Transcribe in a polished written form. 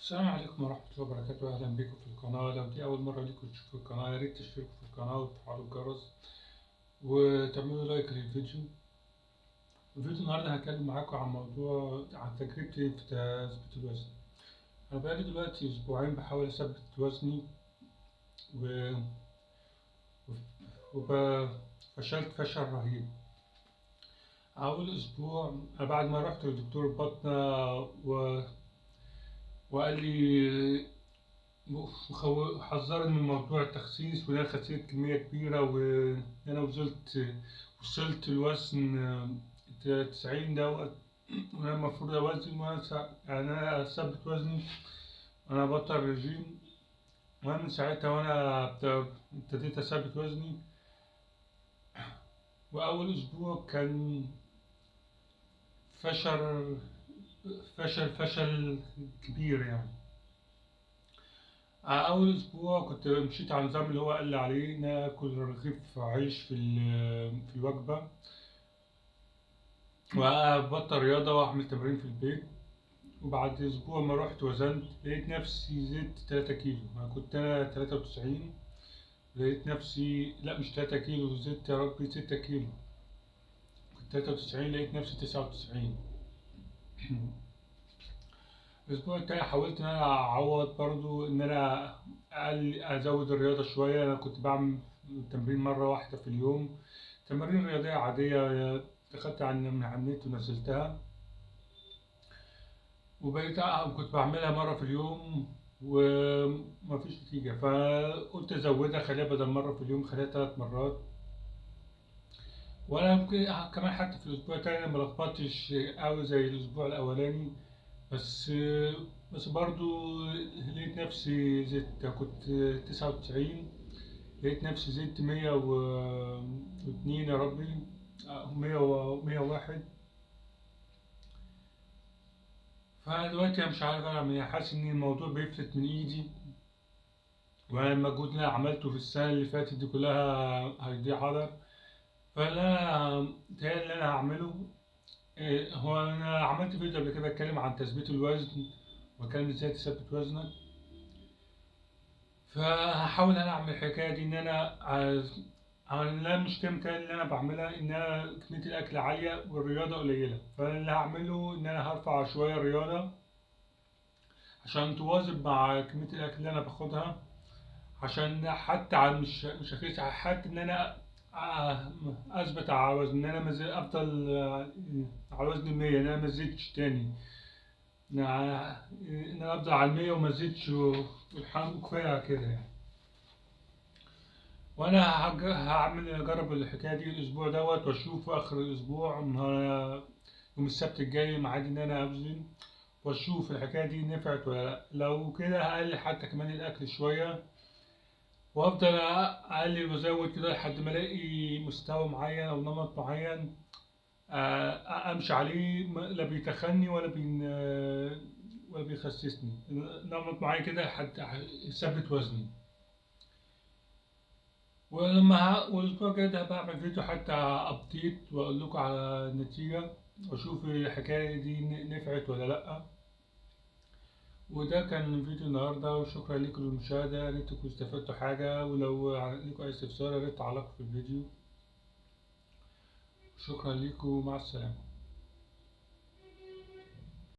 السلام عليكم ورحمة الله وبركاته. أهلا بكم في القناة. لو دي أول مرة ليكم تشوفوا القناة يا ريت تشتركوا في القناة وتفعلوا الجرس وتعملوا لايك للفيديو. الفيديو النهاردة هتكلم معاكم عن موضوع عن تجربتي في تثبيت الوزن. أنا بقالي دلوقتي أسبوعين بحاول أثبت وزني و... وفشلت فشل رهيب. أول أسبوع بعد ما رحت لدكتور البطنة وقال لي حذرني من موضوع التخسيس، وإن أنا خسيت كمية كبيرة، وإن أنا وصلت الوزن 90 دوت، وأنا المفروض أوزن يعني أنا أثبت وزني وأنا بطل رجيم. وأنا من ساعتها وأنا ابتديت أثبت وزني، وأول أسبوع كان فشل كبير يعني. أول أسبوع كنت مشيت على النظام اللي هو قال لي عليه، ناكل رغيف عيش في الوجبة، وأبطل رياضة وأعمل تمارين في البيت. وبعد أسبوع ما رحت وزنت لقيت نفسي زدت 3 كيلو. أنا كنت 93، لقيت نفسي لأ مش 3 كيلو، زدت يا ربي 6 كيلو. كنت 93 لقيت نفسي 99. الأسبوع التاني حاولت إن أنا أعوض برضو، إن أنا أزود الرياضة شوية. أنا كنت بعمل تمرين مرة واحدة في اليوم، تمارين رياضية عادية، دخلت من على النت ونزلتها، وبقيت كنت بعملها مرة في اليوم ومفيش نتيجة. فقلت أزودها، خليها بدل مرة في اليوم خليها 3 مرات. وأنا ممكن كمان حتى في الأسبوع التاني ملخبطتش أوي زي الأسبوع الأولاني، بس برضو لقيت نفسي زدت. كنت 99، لقيت نفسي زدت 102 يا ربي، 101. فدلوقتي أنا مش عارف أعمل إيه، حاسس إن الموضوع بيفلت من إيدي، وأنا المجهود اللي أنا عملته في السنة اللي فاتت دي كلها هيضيع هدر. متهيألي اللي أنا هعمله هو أنا عملت فيديو قبل كده أتكلم عن تثبيت الوزن وكان إزاي تثبت وزنك. فهحاول أنا أعمل الحكاية دي، إن أنا المشكلة متهيألي اللي أنا بعملها إن أنا كمية الأكل عالية والرياضة قليلة. فاللي هعمله إن أنا هرفع شوية الرياضة عشان تواظب مع كمية الأكل اللي أنا باخدها، عشان حتى مش أخس، حتى إن أنا أثبت على وزن، إن أنا أفضل على وزن 100، إن أنا مزيدش تاني، إن أنا أفضل على 100 ومزيدش، والحمد كفاية كده يعني. وانا اجرب الحكايه دي الاسبوع دوت، واشوف اخر الاسبوع يوم السبت الجاي معادي ان انا اوزن، واشوف الحكايه دي نفعت ولا لا. لو كده هقلل حتى كمان الاكل شويه، وافضل اقلل وازود كده لحد ما الاقي مستوى معين او نمط معين امشي عليه، لا بيتخني ولا بيخسسني، نمط معين كده لحد يثبت وزني. والاسبوع الجاي ده بعمل فيديو حتى ابديت واقول لكم على النتيجة، واشوف الحكاية دي نفعت ولا لأ. وده كان فيديو النهاردة، وشكرا لكم للمشاهدة. يا ريت تكونوا استفدتوا حاجة، ولو لكم اي استفسار يا ريت تعلقوا في الفيديو. شكرا لكم، مع السلامة.